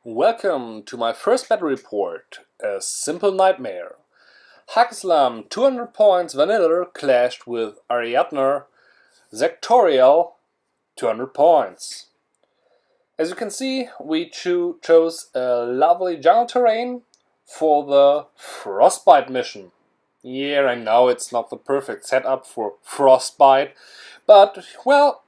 Welcome to my first battle report, A Simple Nightmare. Haqqislam 200 points vanilla clashed with Arianda Caledonian 200 points. As you can see, we chose a lovely jungle terrain for the Frostbite mission. Yeah, I know it's not the perfect setup for Frostbite, but well,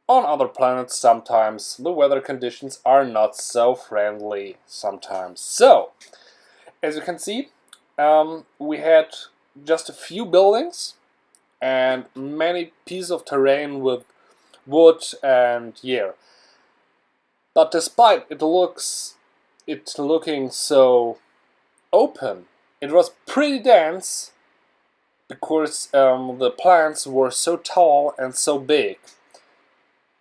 on other planets sometimes the weather conditions are not so friendly sometimes. So, as you can see, we had just a few buildings and many pieces of terrain with wood and yeah. But despite it looking so open, it was pretty dense because the plants were so tall and so big.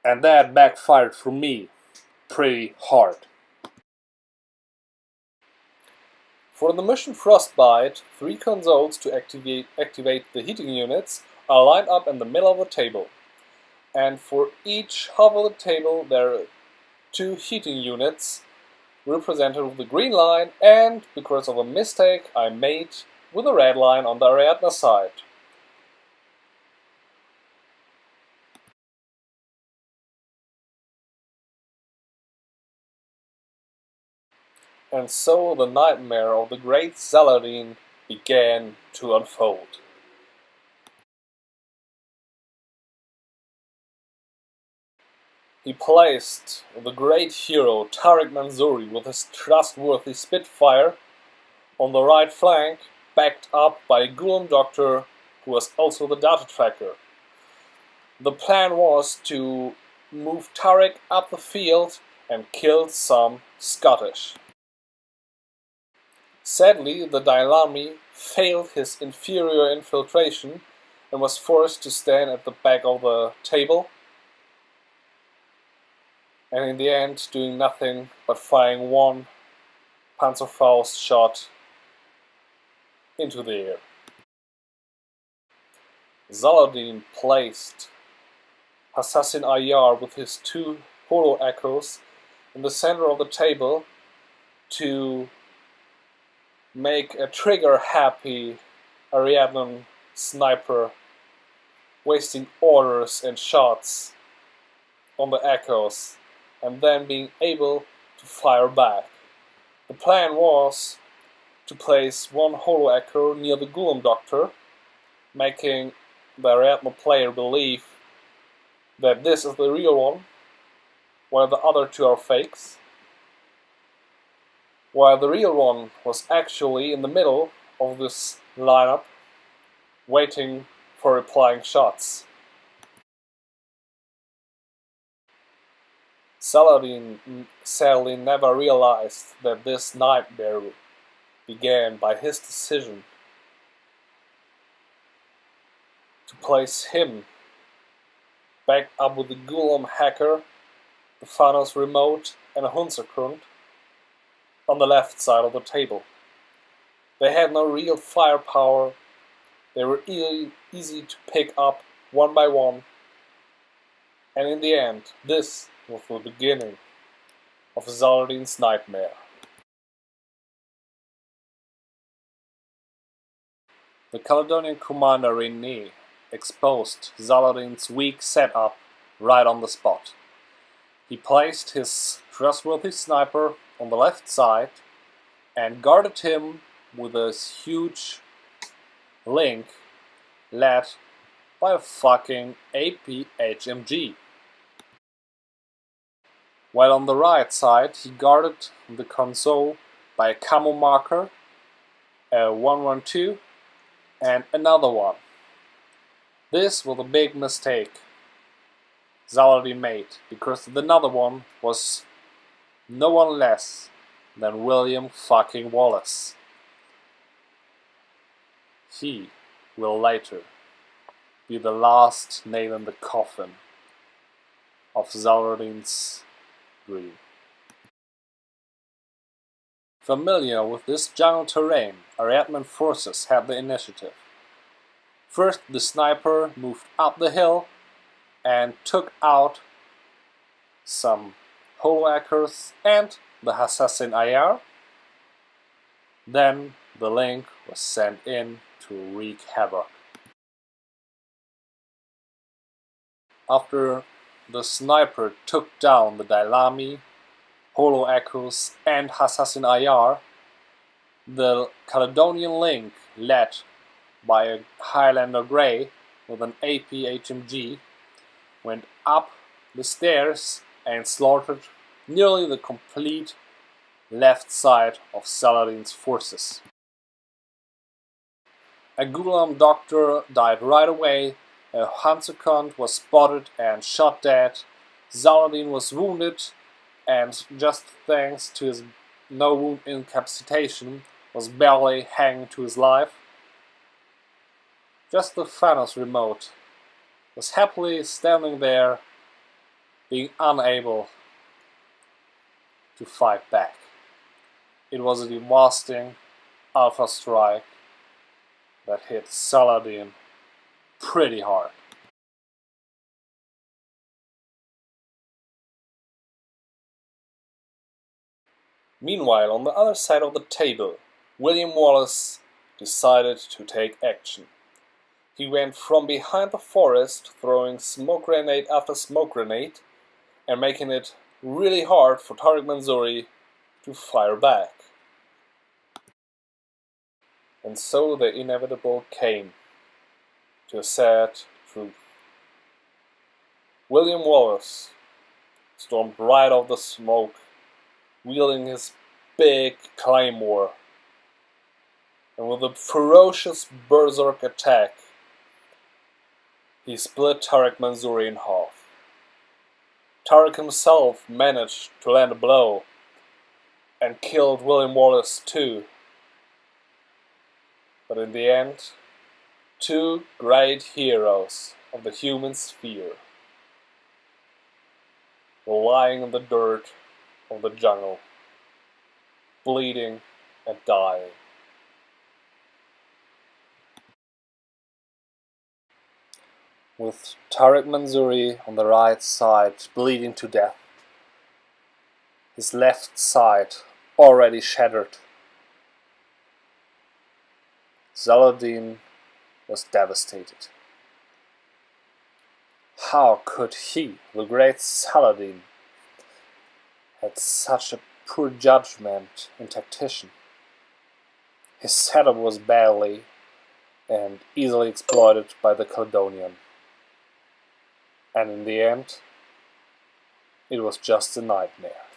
And that backfired for me pretty hard. For the mission Frostbite, 3 consoles to activate the heating units are lined up in the middle of the table. And for each half of the table there are 2 heating units represented with the green line and, because of a mistake I made, with a red line on the Arianda side. And so the nightmare of the great Saladin began to unfold. He placed the great hero Tariq Manzouri with his trustworthy Spitfire on the right flank, backed up by a Ghoulam doctor who was also the data tracker. The plan was to move Tariq up the field and kill some Scottish. Sadly, the Dailami failed his inferior infiltration and was forced to stand at the back of the table, and in the end doing nothing but firing one Panzerfaust shot into the air. Saladin placed Assassin Ayar with his 2 holo echoes in the center of the table to make a trigger-happy Ariadan sniper wasting orders and shots on the echoes and then being able to fire back. The plan was to place 1 holo echo near the Ghoulam doctor, making the Ariadna player believe that this is the real one, while the other 2 are fakes, while the real one was actually in the middle of this lineup, waiting for replying shots. Saladin sadly never realized that this nightmare began by his decision to place him backed up with the Ghoulam hacker, the Thanos remote and a Hunzergrund on the left side of the table. They had no real firepower, they were easy to pick up one by one, and in the end, this was the beginning of Saladin's nightmare. The Caledonian commander René exposed Saladin's weak setup right on the spot. He placed his trustworthy sniper on the left side and guarded him with a huge link led by a fucking AP HMG. While on the right side he guarded the console by a camo marker, a 112 and another one. This was a big mistake Saladin made, because the other one was no one less than William fucking Wallace. He will later be the last nail in the coffin of Saladin's dream. Familiar with this jungle terrain, Ariadman forces had the initiative. First, the sniper moved up the hill and took out some holohackers, and the assassin IR. Then the link was sent in to wreak havoc. After the sniper took down the Dailami, Holo Echoes, and Assassin IR, the Caledonian link, led by a Highlander Grey with an AP HMG, went up the stairs and slaughtered nearly the complete left side of Saladin's forces. A Gulam doctor died right away, a Hansukant was spotted and shot dead, Saladin was wounded, and just thanks to his no-wound incapacitation was barely hanging to his life. Just the Thanos remote was happily standing there, being unable to fight back. It was a devastating alpha strike that hit Saladin pretty hard. Meanwhile, on the other side of the table, William Wallace decided to take action. He went from behind the forest, throwing smoke grenade after smoke grenade, and making it really hard for Tariq Mansouri to fire back. And so the inevitable came to a sad truth. William Wallace stormed right out of the smoke, wielding his big claymore, and with a ferocious berserk attack, he split Tariq Mansouri in half. Tariq himself managed to land a blow and killed William Wallace too. But in the end, two great heroes of the human sphere were lying in the dirt of the jungle, bleeding and dying. With Tariq Mansouri on the right side bleeding to death, his left side already shattered, Saladin was devastated. How could he, the great Saladin, had such a poor judgment and tactician? His setup was badly and easily exploited by the Caledonian. And in the end, it was just a nightmare.